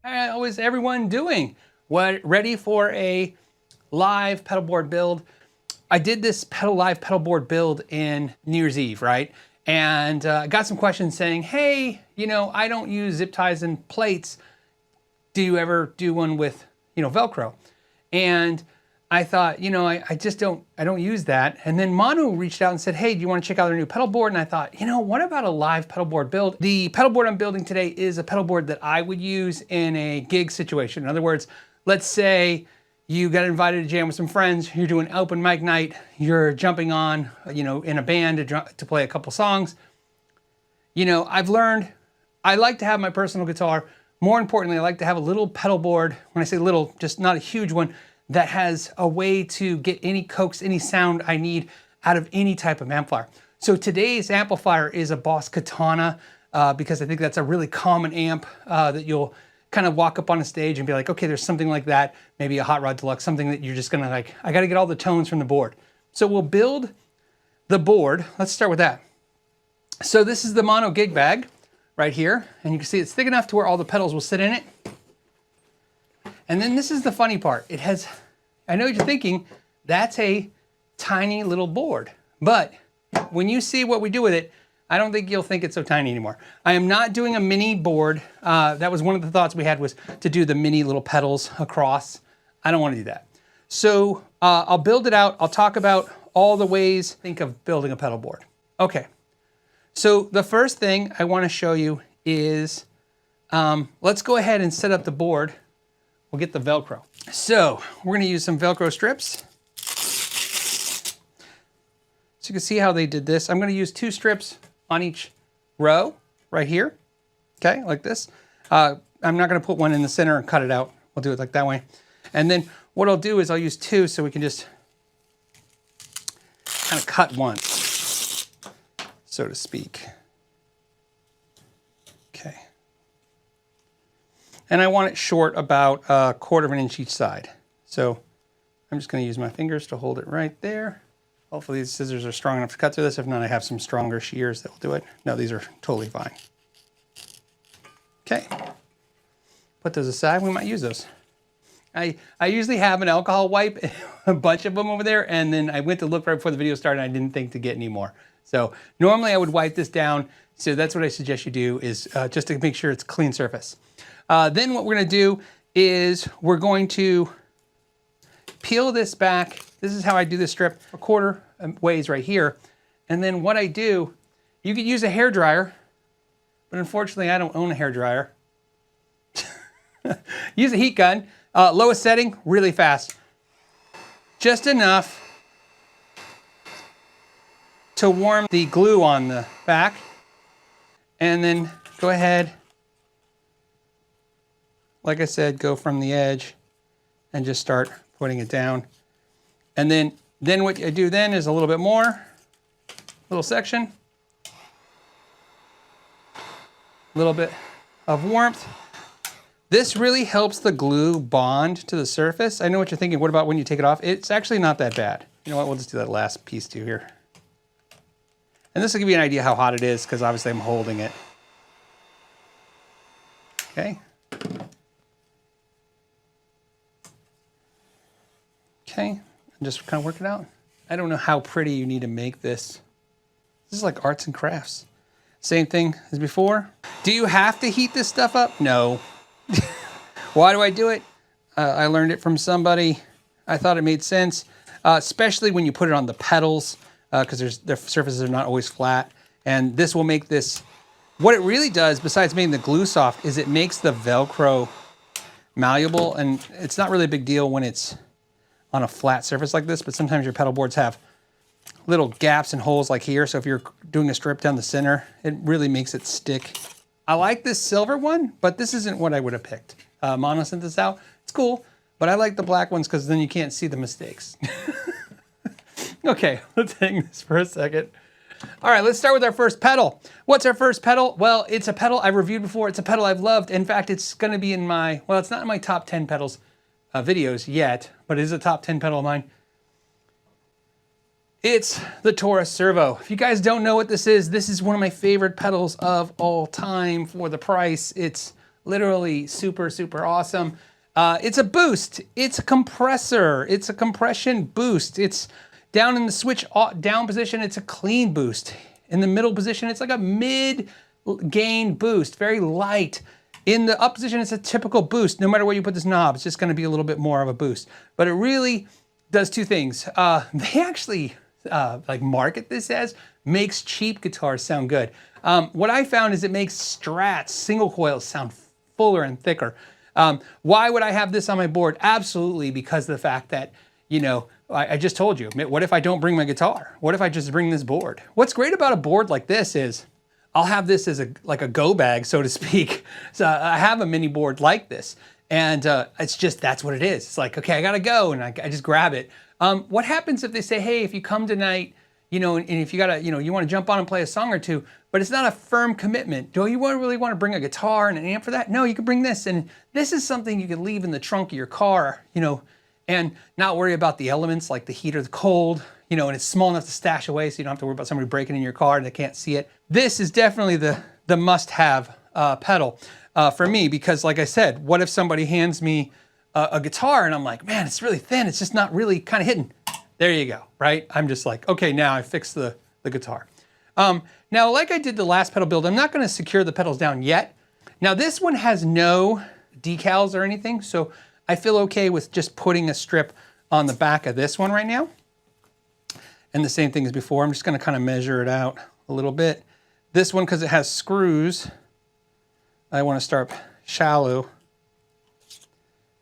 How is everyone doing? What, ready for a live pedal board build? I did this live pedal board build in New Year's Eve, right? And I got some questions saying, hey, I don't use zip ties and plates. Do you ever do one with, Velcro? And I thought, I don't use that. And then Manu reached out and said, hey, do you want to check out our new pedal board? And I thought, what about a live pedal board build? The pedal board I'm building today is a pedal board that I would use in a gig situation. In other words, let's say you got invited to jam with some friends, you're doing open mic night, you're jumping on, in a band to play a couple songs. I've learned I like to have my personal guitar. More importantly, I like to have a little pedal board. When I say little, just not a huge one, that has a way to get any coax, any sound I need out of any type of amplifier. So today's amplifier is a Boss Katana because I think that's a really common amp that you'll kind of walk up on a stage and be like, okay, there's something like that, maybe a Hot Rod Deluxe, something that you're just gonna like, I gotta get all the tones from the board. So we'll build the board. Let's start with that. So this is the mono gig bag right here, and you can see it's thick enough to where all the pedals will sit in it. And then this is the funny part. It has, I know what you're thinking, that's a tiny little board. But when you see what we do with it, I don't think you'll think it's so tiny anymore. I am not doing a mini board. That was one of the thoughts we had, was to do the mini little pedals across. I don't want to do that. So I'll build it out. I'll talk about all the ways think of building a pedal board. Okay, so the first thing I want to show you is, let's go ahead and set up the board. We'll get the Velcro. So we're gonna use some Velcro strips. So you can see how they did this. I'm gonna use 2 strips on each row right here. Okay, like this. I'm not gonna put one in the center and cut it out. We'll do it like that way. And then what I'll do is I'll use 2 so we can just kind of cut once, so to speak. Okay. And I want it short about 1/4 of an inch each side. So I'm just gonna use my fingers to hold it right there. Hopefully these scissors are strong enough to cut through this. If not, I have some stronger shears that will do it. No, these are totally fine. Okay, put those aside. We might use those. I usually have an alcohol wipe, a bunch of them over there, and then I went to look right before the video started and I didn't think to get any more. So normally I would wipe this down. So that's what I suggest you do, is just to make sure it's a clean surface. Then what we're gonna do is we're going to peel this back. This is how I do this strip, 1/4 ways right here. And then what I do, you could use a hair dryer, but unfortunately I don't own a hair dryer. Use a heat gun, lowest setting, really fast. Just enough to warm the glue on the back. And then go ahead, like I said, go from the edge and just start putting it down. And then what I do then is a little bit more, little section, a little bit of warmth. This really helps the glue bond to the surface. I know what you're thinking, what about when you take it off? It's actually not that bad. You know what, we'll just do that last piece too here. And this will give you an idea how hot it is, because obviously I'm holding it. Okay. Okay, and just kind of work it out. I don't know how pretty you need to make this. This is like arts and crafts. Same thing as before. Do you have to heat this stuff up? No. Why do I do it? I learned it from somebody. I thought it made sense, especially when you put it on the pedals, because the surfaces are not always flat. And this will make this, what it really does, besides making the glue soft, is it makes the Velcro malleable. And it's not really a big deal when it's on a flat surface like this, but sometimes your pedal boards have little gaps and holes like here. So if you're doing a strip down the center, it really makes it stick. I like this silver one, but this isn't what I would have picked. Mono sent this out. It's cool, but I like the black ones because then you can't see the mistakes. Okay, let's hang this for a second. All right, let's start with our first pedal. What's our first pedal? Well, it's a pedal I've reviewed before. It's a pedal I've loved. In fact, it's gonna be in my, well, it's not in my top 10 pedals videos yet, but it is a top 10 pedal of mine. It's the Taurus Servo. If you guys don't know what this is one of my favorite pedals of all time for the price. It's literally super, super awesome. It's a boost. It's a compressor. It's a compression boost. It's down in the switch down position, it's a clean boost. In the middle position, it's like a mid-gain boost, very light. In the up position, it's a typical boost. No matter where you put this knob, it's just gonna be a little bit more of a boost. But it really does two things. They actually like market this as makes cheap guitars sound good. What I found is it makes Strats, single coils, sound fuller and thicker. Why would I have this on my board? Absolutely because of the fact that, you know, I just told you, what if I don't bring my guitar? What if I just bring this board? What's great about a board like this is I'll have this as like a go bag, so to speak. So I have a mini board like this, and it's just, that's what it is. It's like, okay, I gotta go, and I just grab it. What happens if they say, hey, if you come tonight, you know, and if you gotta, you know, you wanna jump on and play a song or two, but it's not a firm commitment. Do you really wanna bring a guitar and an amp for that? No, you can bring this, and this is something you can leave in the trunk of your car, you know, and not worry about the elements like the heat or the cold, you know, and it's small enough to stash away so you don't have to worry about somebody breaking in your car and they can't see it. This is definitely the must-have pedal for me, because like I said, what if somebody hands me a guitar and I'm like, man, it's really thin, it's just not really kind of hidden. There you go, right? I'm just like, okay, now I fixed the guitar. Now, like I did the last pedal build, I'm not gonna secure the pedals down yet. Now this one has no decals or anything, so I feel okay with just putting a strip on the back of this one right now. And the same thing as before, I'm just gonna kind of measure it out a little bit. This one, because it has screws, I wanna start shallow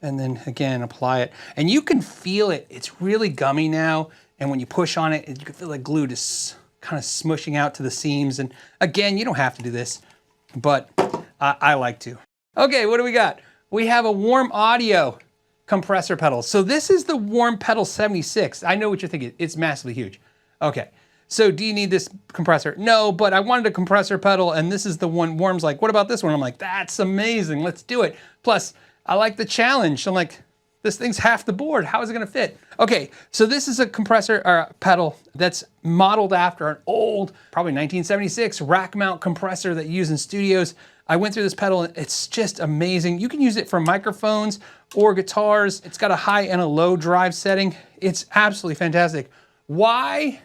and then again, apply it. And you can feel it, it's really gummy now. And when you push on it, you can feel like glue just kind of smushing out to the seams. And again, you don't have to do this, but I like to. Okay, what do we got? We have a Warm Audio compressor pedal. So this is the Warm Pedal 76. I know what you're thinking, it's massively huge. Okay, so do you need this compressor? No, but I wanted a compressor pedal, and this is the one. Warm's like, what about this one? I'm like, that's amazing, let's do it. Plus, I like the challenge. I'm like, this thing's half the board, how is it gonna fit? Okay, so this is a compressor or pedal that's modeled after an old, probably 1976 rack mount compressor that you use in studios. I went through this pedal, and it's just amazing. You can use it for microphones or guitars. It's got a high and a low drive setting. It's absolutely fantastic. Why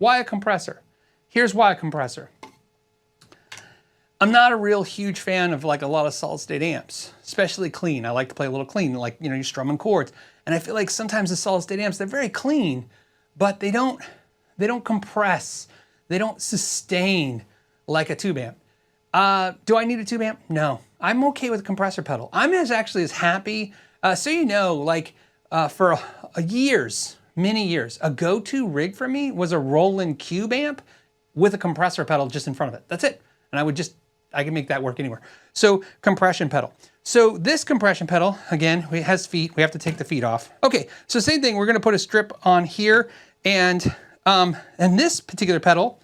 a compressor? Here's why a compressor. I'm not a real huge fan of like a lot of solid state amps, especially clean. I like to play a little clean, like, you know, you're strumming chords. And I feel like sometimes the solid state amps, they're very clean, but they don't compress. They don't sustain like a tube amp. Do I need a tube amp? No, I'm okay with a compressor pedal. I'm actually as happy, so you know, like for years, many years, a go-to rig for me was a Roland Cube amp with a compressor pedal just in front of it. That's it. And I can make that work anywhere. So compression pedal. So this compression pedal, again, it has feet. We have to take the feet off. Okay, so same thing. We're gonna put a strip on here, and this particular pedal,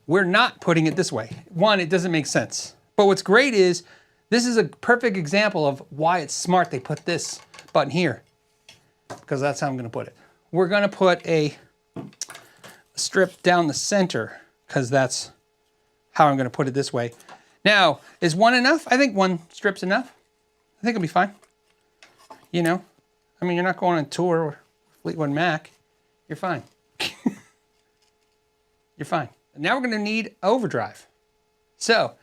we're not putting it this way. One, it doesn't make sense. But what's great is, this is a perfect example of why it's smart they put this button here, because that's how I'm gonna put it. We're gonna put a strip down the center, because that's how I'm gonna put it this way. Now, is one enough? I think one strip's enough. I think it'll be fine. You know, I mean, you're not going on tour with Fleetwood Mac. You're fine. You're fine. Now we're gonna need overdrive. So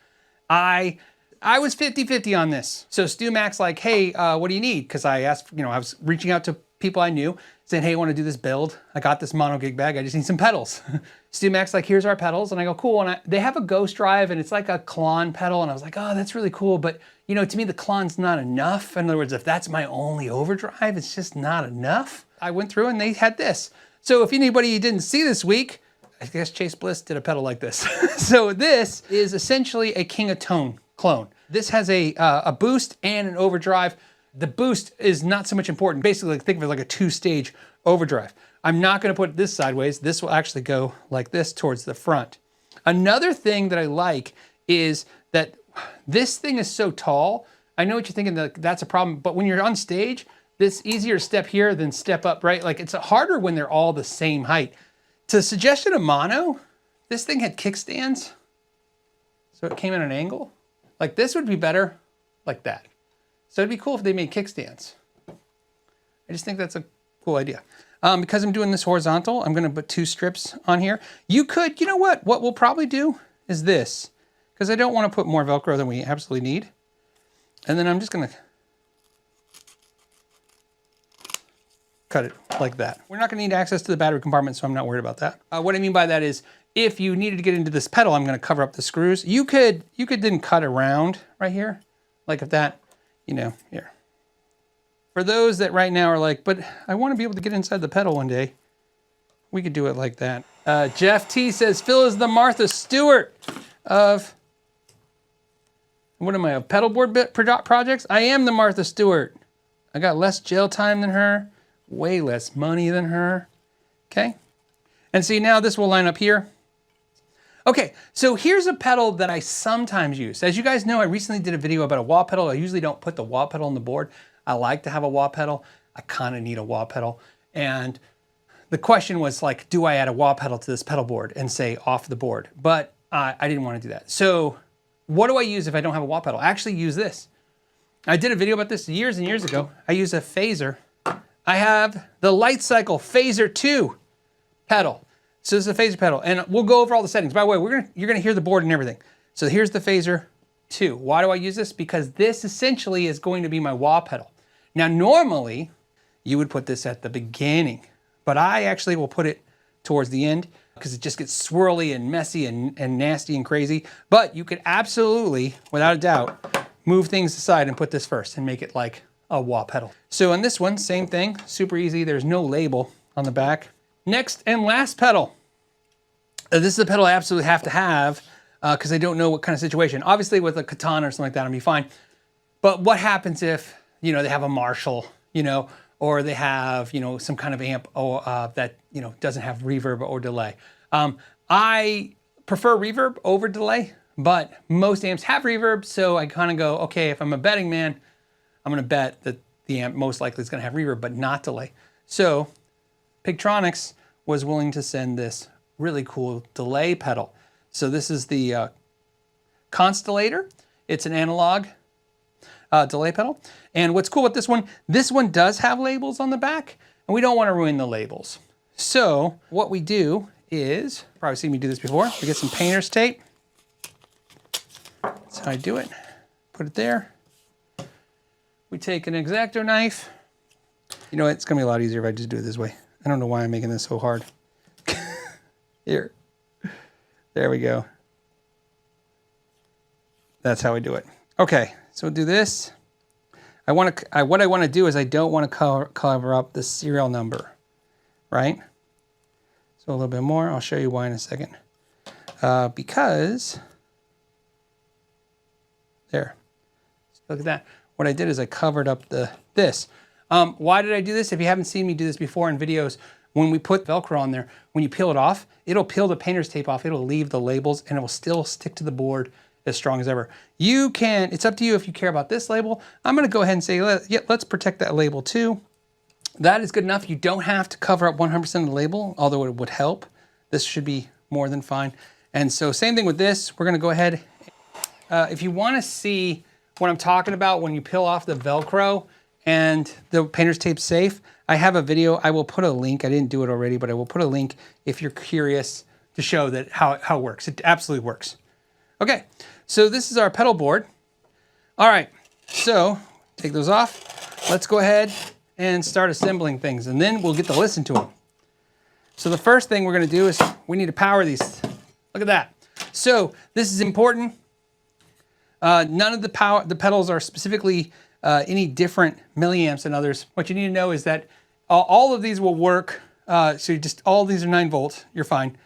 I was 50-50 on this. So Stu Mac's like, hey, what do you need? Because I asked, you know, I was reaching out to people I knew, saying, hey, I want to do this build. I got this mono gig bag, I just need some pedals. Stu Mac's like, here's our pedals. And I go, cool. And they have a Ghost Drive, and it's like a Klon pedal. And I was like, oh, that's really cool. But you know, to me, the Klon's not enough. In other words, if that's my only overdrive, it's just not enough. I went through and they had this. So if anybody didn't see this week, I guess Chase Bliss did a pedal like this. So this is essentially a King of Tone clone. This has a boost and an overdrive. The boost is not so much important. Basically, think of it like a two-stage overdrive. I'm not gonna put this sideways. This will actually go like this towards the front. Another thing that I like is that this thing is so tall. I know what you're thinking, that that's a problem, but when you're on stage, it's easier to step here than step up, right? Like, it's harder when they're all the same height. To suggestion of mono, this thing had kickstands, so it came at an angle. Like, this would be better like that. So it'd be cool if they made kickstands. I just think that's a cool idea. Because I'm doing this horizontal, I'm gonna put 2 strips on here. You could, you know what we'll probably do is this, because I don't wanna put more Velcro than we absolutely need. And then I'm just gonna cut it like that. We're not gonna need access to the battery compartment, so I'm not worried about that. What I mean by that is, if you needed to get into this pedal, I'm gonna cover up the screws. You could then cut around right here, like if that, you know, here. For those that right now are like, but I wanna be able to get inside the pedal one day, we could do it like that. Jeff T says, Phil is the Martha Stewart of, what am I, of pedalboard projects? I am the Martha Stewart. I got less jail time than her, way less money than her, okay? And see, now this will line up here. Okay, so here's a pedal that I sometimes use. As you guys know, I recently did a video about a wah pedal. I usually don't put the wah pedal on the board. I like to have a wah pedal. I kind of need a wah pedal. And the question was like, do I add a wah pedal to this pedal board and say off the board? But I didn't want to do that. So what do I use if I don't have a wah pedal? I actually use this. I did a video about this years and years ago. I use a phaser. I have the Light Cycle Phaser 2 pedal. So this is a phaser pedal, and we'll go over all the settings. By the way, you're gonna hear the board and everything. So here's the Phaser 2. Why do I use this? Because this essentially is going to be my wah pedal. Now, normally, you would put this at the beginning, but I actually will put it towards the end because it just gets swirly and messy and nasty and crazy. But you could absolutely, without a doubt, move things aside and put this first and make it like a wah pedal. So on this one, same thing, super easy. There's no label on the back. Next and last pedal. This is the pedal I absolutely have to have because I don't know what kind of situation. Obviously with a katana or something like that, I'll be fine. But what happens if, you know, they have a Marshall, you know, or they have, you know, some kind of amp that, you know, doesn't have reverb or delay. I prefer reverb over delay, but most amps have reverb. So I kind of go, okay, if I'm a betting man, I'm gonna bet that the amp most likely is gonna have reverb, but not delay. So Pigtronics was willing to send this really cool delay pedal. So this is the Constellator. It's an analog delay pedal. And what's cool with this one does have labels on the back, and we don't want to ruin the labels. So what we do is, probably seen me do this before, we get some painter's tape. That's how I do it. Put it there. We take an X-Acto knife. You know what, it's gonna be a lot easier if I just do it this way. I don't know why I'm making this so hard. Here. There we go. That's how I do it. Okay, so we'll do this. What I want to do is I don't want to cover up the serial number, right? So a little bit more. I'll show you why in a second. Because, there. Look at that. What I did is I covered up this. Why did I do this? If you haven't seen me do this before in videos, when we put Velcro on there, when you peel it off, it'll peel the painter's tape off, it'll leave the labels, and it will still stick to the board as strong as ever. You can, it's up to you if you care about this label. I'm gonna go ahead and say, yeah, let's protect that label too. That is good enough. You don't have to cover up 100% of the label, although it would help. This should be more than fine. And so same thing with this, we're gonna go ahead. If you wanna see what I'm talking about when you peel off the Velcro and the painter's tape's safe, I have a video. I will put a link. I didn't do it already, but I will put a link if you're curious to show that how it works. It absolutely works. Okay, so this is our pedal board. All right, so take those off. Let's go ahead and start assembling things, and then we'll get to listen to them. So the first thing we're gonna do is we need to power these. Look at that. So this is important. None of the pedals are specifically any different milliamps than others. What you need to know is that all of these will work. So all of these are 9 volts, you're fine.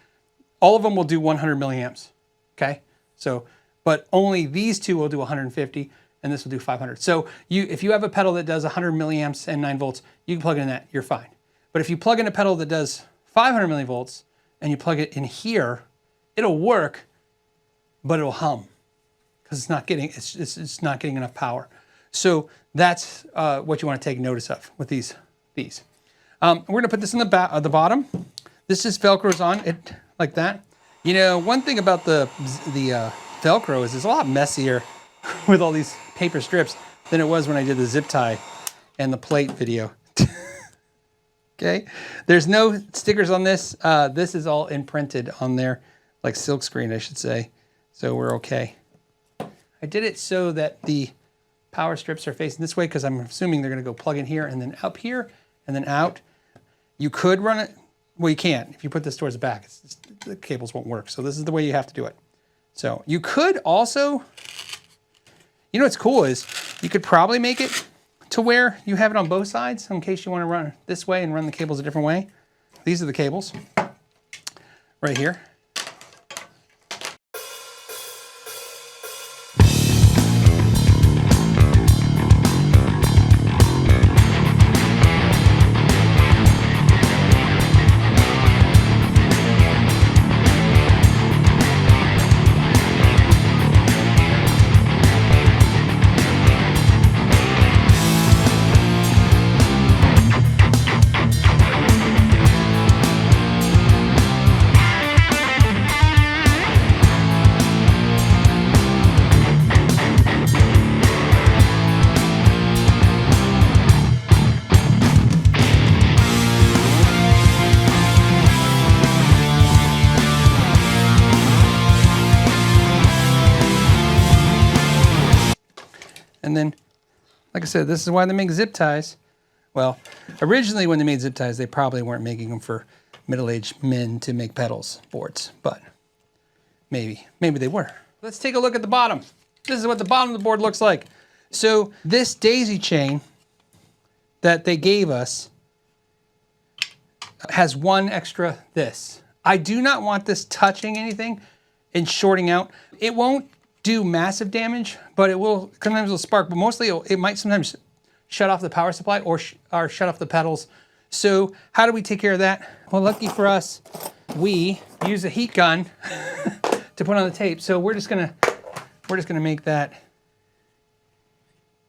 All of them will do 100 milliamps, okay? So, but only these two will do 150, and this will do 500. So if you have a pedal that does 100 milliamps and 9 volts, you can plug it in that, you're fine. But if you plug in a pedal that does 500 millivolts and you plug it in here, it'll work, but it'll hum because it's not getting enough power. So that's what you want to take notice of with these. We're gonna put this in the bottom. This just Velcros on it like that. You know, one thing about the Velcro is it's a lot messier with all these paper strips than it was when I did the zip tie and the plate video. Okay, there's no stickers on this. This is all imprinted on there, like silk screen, I should say. So we're okay. I did it so that the power strips are facing this way because I'm assuming they're going to go plug in here and then up here and then out. You could run it. Well, you can't. If you put this towards the back, the cables won't work. So this is the way you have to do it. So you could also, you know what's cool is you could probably make it to where you have it on both sides in case you want to run this way and run the cables a different way. These are the cables right here. And then, like I said, this is why they make zip ties. Well, originally when they made zip ties, they probably weren't making them for middle-aged men to make pedals boards, but maybe they were. Let's take a look at the bottom. This is what the bottom of the board looks like. So this daisy chain that they gave us has one extra this. I do not want this touching anything and shorting out. It won't do massive damage, but it will, sometimes it'll spark, but mostly it might sometimes shut off the power supply or shut off the pedals. So how do we take care of that? Well, lucky for us, we use a heat gun to put on the tape. So we're just gonna make that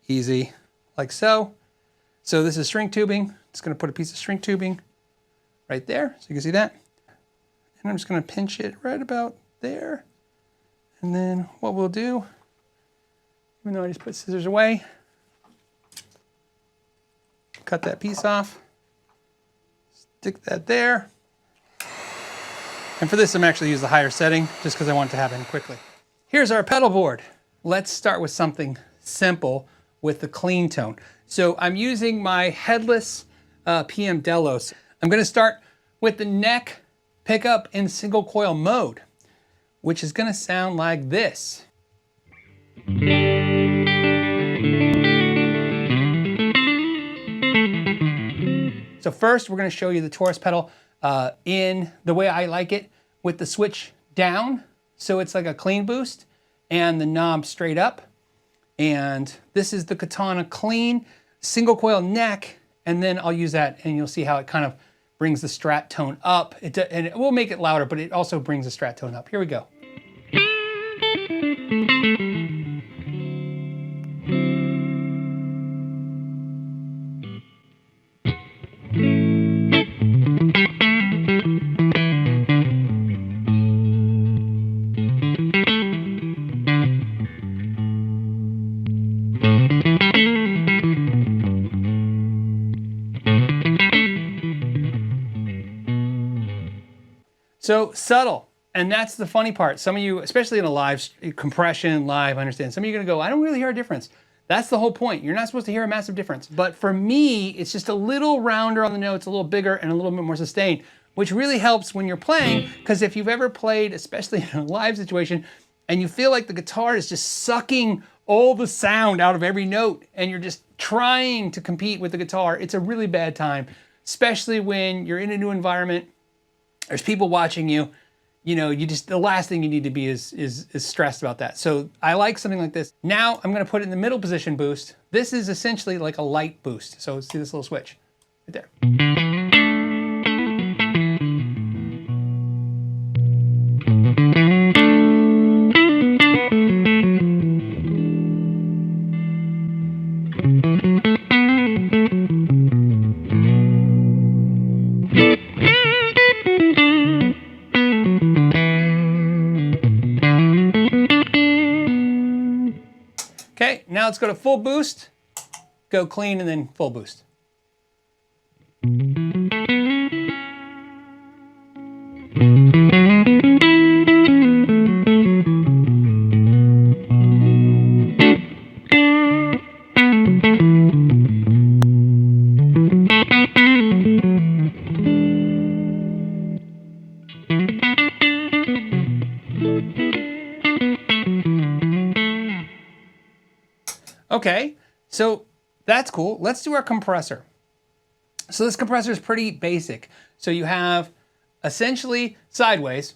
easy, like so. So this is shrink tubing. Just gonna put a piece of shrink tubing right there, so you can see that. And I'm just gonna pinch it right about there. And then what we'll do, even though I just put scissors away, cut that piece off, stick that there. And for this, I'm actually use the higher setting just because I want it to happen quickly. Here's our pedal board. Let's start with something simple with the clean tone. So I'm using my headless PM Delos. I'm gonna start with the neck pickup in single coil mode, which is gonna sound like this. So first, we're gonna show you the Taurus pedal in the way I like it, with the switch down, so it's like a clean boost, and the knob straight up. And this is the Katana clean, single coil neck, and then I'll use that, and you'll see how it kind of brings the strat tone up. And it will make it louder, but it also brings the strat tone up. Here we go. So subtle, and that's the funny part. Some of you, especially in a live compression, live, I understand. Some of you are gonna go, I don't really hear a difference. That's the whole point. You're not supposed to hear a massive difference. But for me, it's just a little rounder on the notes, a little bigger and a little bit more sustained, which really helps when you're playing, because if you've ever played, especially in a live situation, and you feel like the guitar is just sucking all the sound out of every note, and you're just trying to compete with the guitar, it's a really bad time, especially when you're in a new environment. There's people watching you, you know, the last thing you need to be is stressed about that. So I like something like this. Now I'm gonna put it in the middle position boost. This is essentially like a light boost. So see this little switch right there. Okay, right, now let's go to full boost, go clean, and then full boost. Okay, so that's cool. Let's do our compressor. So this compressor is pretty basic. So you have essentially sideways,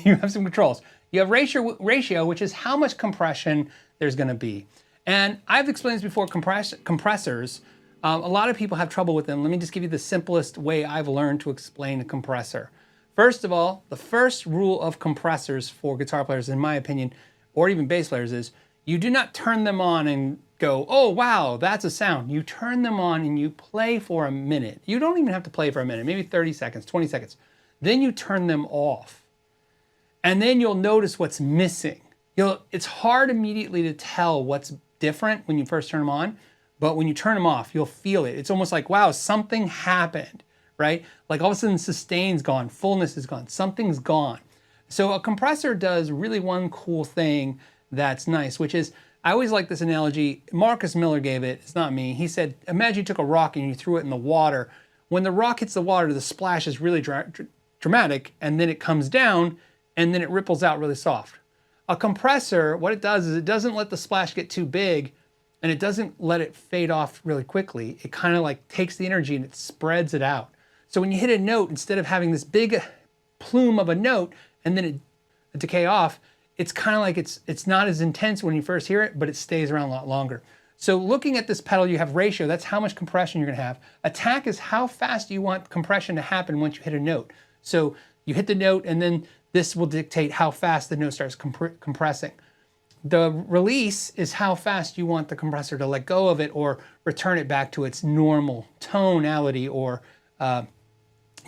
you have some controls. You have ratio, which is how much compression there's gonna be. And I've explained this before, compressors, a lot of people have trouble with them. Let me just give you the simplest way I've learned to explain a compressor. First of all, the first rule of compressors for guitar players, in my opinion, or even bass players, is you do not turn them on and go, oh wow, that's a sound. You turn them on and you play for a minute. You don't even have to play for a minute, maybe 30 seconds, 20 seconds. Then you turn them off. And then you'll notice what's missing. It's hard immediately to tell what's different when you first turn them on, but when you turn them off, you'll feel it. It's almost like, wow, something happened, right? Like all of a sudden sustain's gone, fullness is gone, something's gone. So a compressor does really one cool thing that's nice, which is, I always like this analogy. Marcus Miller gave it, it's not me. He said, imagine you took a rock and you threw it in the water. When the rock hits the water, the splash is really dramatic, and then it comes down, and then it ripples out really soft. A compressor, what it does is it doesn't let the splash get too big, and it doesn't let it fade off really quickly. It kind of like takes the energy and it spreads it out. So when you hit a note, instead of having this big plume of a note and then it decay off, it's kind of like it's not as intense when you first hear it, but it stays around a lot longer. So looking at this pedal, you have ratio, that's how much compression you're gonna have. Attack is how fast you want compression to happen once you hit a note. So you hit the note and then this will dictate how fast the note starts compressing. The release is how fast you want the compressor to let go of it or return it back to its normal tonality or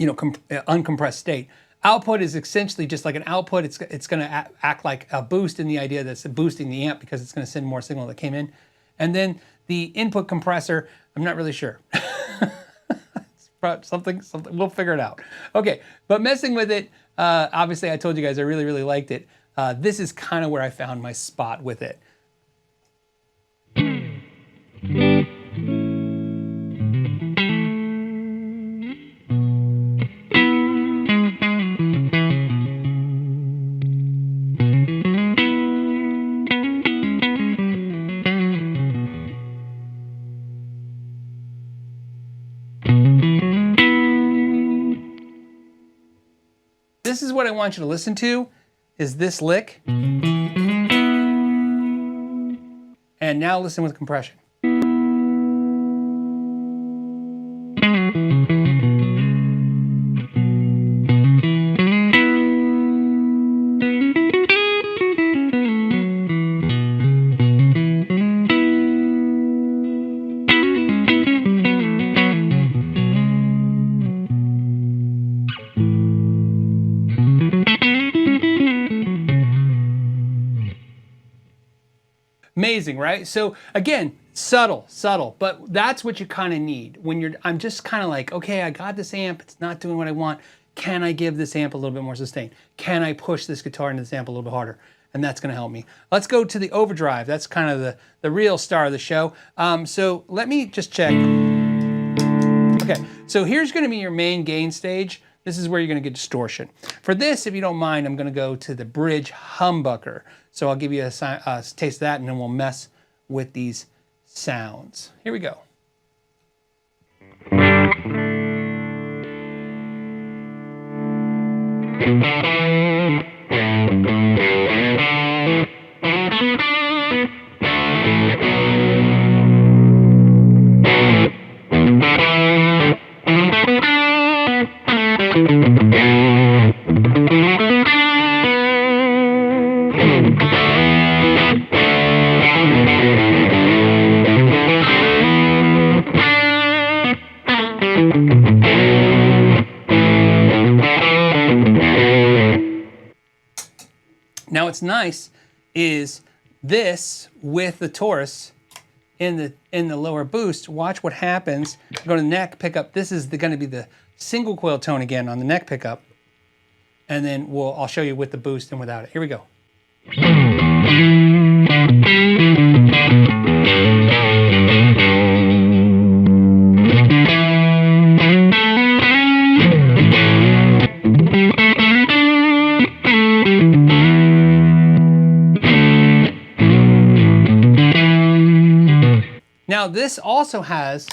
uncompressed state. Output is essentially just like an output. It's going to act like a boost in the idea that it's boosting the amp because it's going to send more signal that came in. And then the input compressor, I'm not really sure. something, we'll figure it out. Okay, but messing with it, obviously I told you guys I really, really liked it. This is kind of where I found my spot with it. This is what I want you to listen to, is this lick. And now listen with compression. Amazing, right? So again, subtle, but that's what you kind of need when I'm just kind of like, okay, I got this amp, it's not doing what I want. Can I give this amp a little bit more sustain? Can I push this guitar into this amp a little bit harder? And that's gonna help me. Let's go to the overdrive. That's kind of the real star of the show. So let me just check. Okay, so here's gonna be your main gain stage. This is where you're gonna get distortion. For this, if you don't mind, I'm gonna go to the bridge humbucker. So I'll give you a taste of that and then we'll mess with these sounds. Here we go. Now what's nice is this with the Taurus in the lower boost, watch what happens. Go to neck pickup. This is going to be the single coil tone again on the neck pickup. And then I'll show you with the boost and without it. Here we go. Now this also has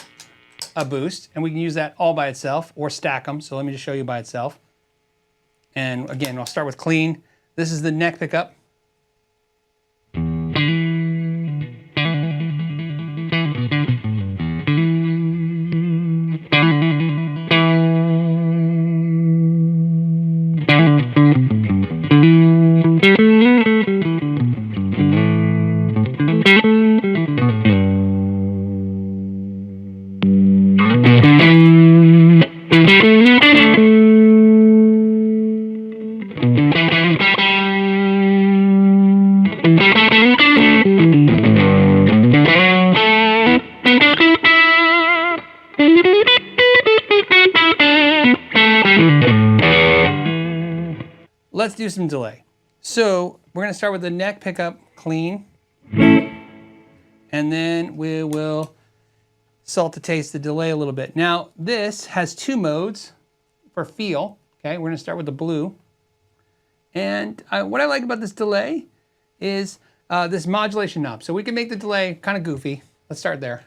a boost, and we can use that all by itself or stack them. So let me just show you by itself. And again, I'll start with clean. This is the neck pickup. Let's do some delay. So we're going to start with the neck pickup clean, and then we will salt to taste the delay a little bit. Now this has 2 modes for feel. Okay, we're going to start with the blue. And what I like about this delay is this modulation knob. So we can make the delay kind of goofy. Let's start there.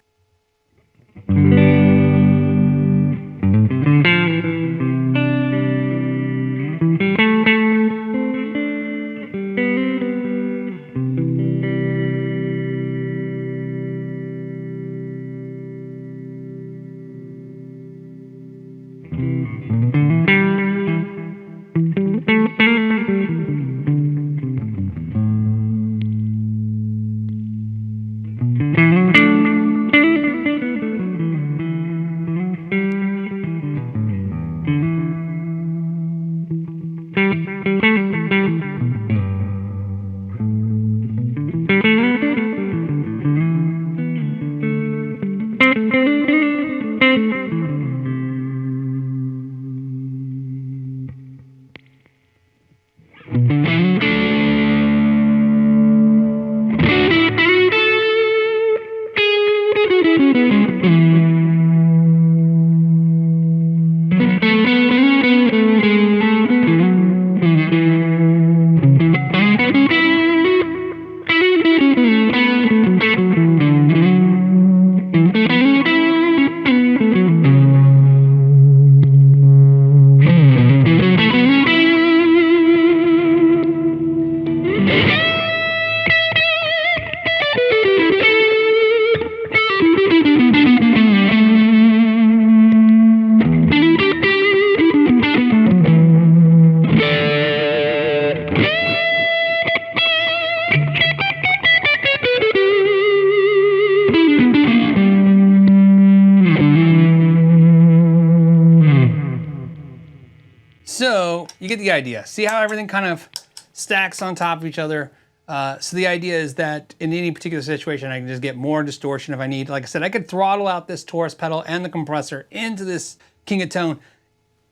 So you get the idea. See how everything kind of stacks on top of each other? So the idea is that in any particular situation, I can just get more distortion if I need. Like I said, I could throttle out this Taurus pedal and the compressor into this King of Tone,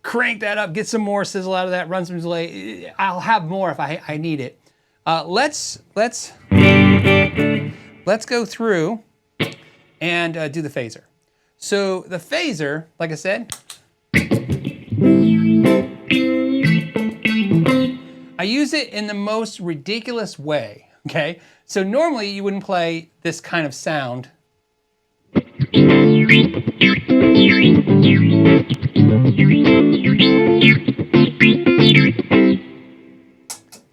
crank that up, get some more sizzle out of that, run some delay. I'll have more if I need it. Let's go through and do the phaser. So the phaser, like I said, I use it in the most ridiculous way, okay? So normally you wouldn't play this kind of sound. I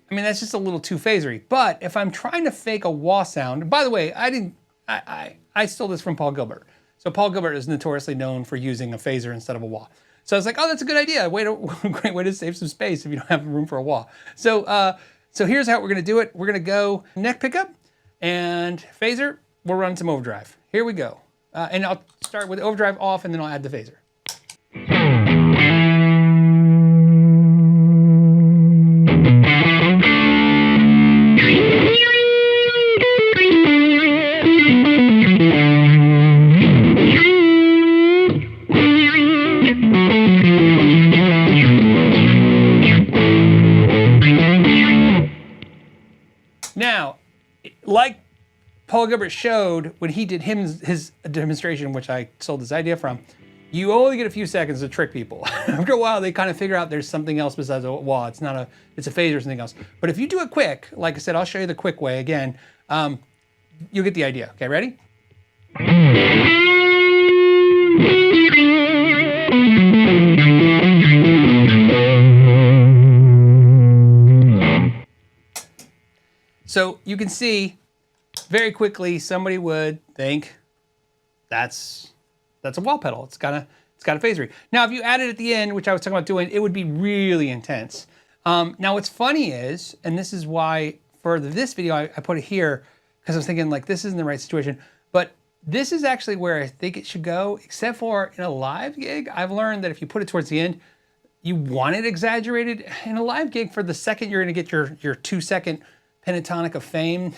mean, that's just a little too phasery. But if I'm trying to fake a wah sound, by the way, I stole this from Paul Gilbert. So Paul Gilbert is notoriously known for using a phaser instead of a wah. So I was like, oh, that's a good idea. Great way to save some space if you don't have room for a wah. So here's how we're gonna do it. We're gonna go neck pickup and phaser. We'll run some overdrive. Here we go. And I'll start with overdrive off and then I'll add the phaser. Paul Gilbert showed when he did his demonstration, which I stole this idea from, you only get a few seconds to trick people. After a while, they kind of figure out there's something else besides a wall. It's a phase or something else. But if you do it quick, like I said, I'll show you the quick way again. You'll get the idea. Okay, ready? So you can see very quickly somebody would think that's a wall pedal. It's got a phasery. Now, if you add it at the end, which I was talking about doing, it would be really intense. Now, what's funny is, and this is why for this video I put it here, because I was thinking like this isn't the right situation, but this is actually where I think it should go, except for in a live gig. I've learned that if you put it towards the end, you want it exaggerated. In a live gig, for the second you're gonna get your 2-second pentatonic of fame,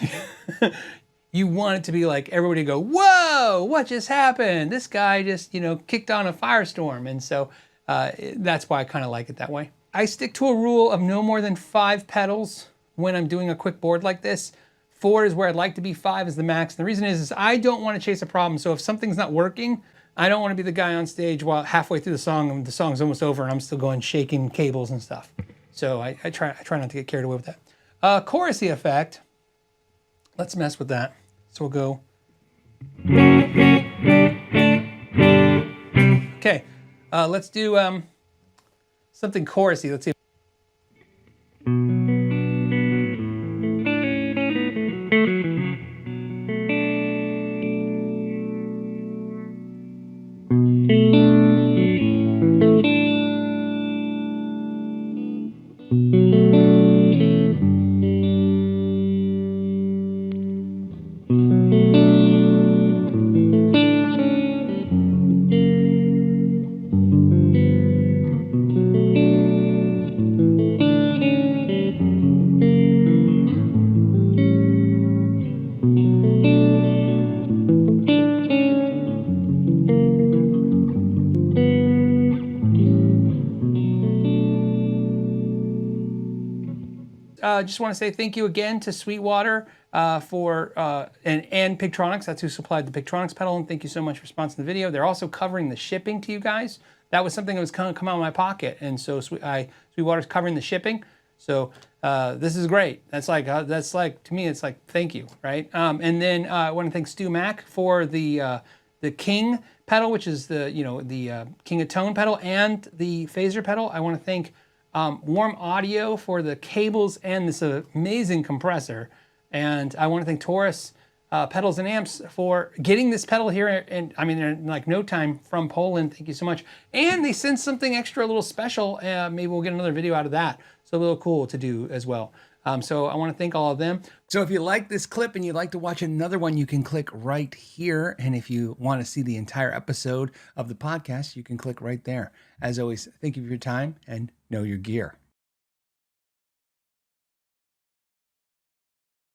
you want it to be like everybody go, whoa, what just happened? This guy just, kicked on a firestorm. And so that's why I kind of like it that way. I stick to a rule of no more than 5 pedals when I'm doing a quick board like this. 4 is where I'd like to be, 5 is the max. And the reason is I don't want to chase a problem. So if something's not working, I don't want to be the guy on stage while halfway through the song and the song's almost over and I'm still going shaking cables and stuff. So I try not to get carried away with that. Chorusy effect, let's mess with that. So we'll go. Okay, let's do something chorusy. Let's see. Just want to say thank you again to Sweetwater and Pigtronics. That's who supplied the Pigtronics pedal, and thank you so much for sponsoring the video. They're also covering the shipping to you guys. That was something that was kind of come out of my pocket, and so Sweetwater's covering the shipping. So this is great. That's like to me, it's like thank you, right? And then I want to thank Stu Mack for the King pedal, which is the King of Tone pedal, and the phaser pedal. I want to thank Warm Audio for the cables and this amazing compressor. And I want to thank Taurus Pedals and Amps for getting this pedal here. And I mean, in like no time from Poland. Thank you so much. And they sent something extra, a little special. Maybe we'll get another video out of that. So a little cool to do as well. So I want to thank all of them. So if you like this clip and you'd like to watch another one, you can click right here. And if you want to see the entire episode of the podcast, you can click right there. As always, thank you for your time and know your gear.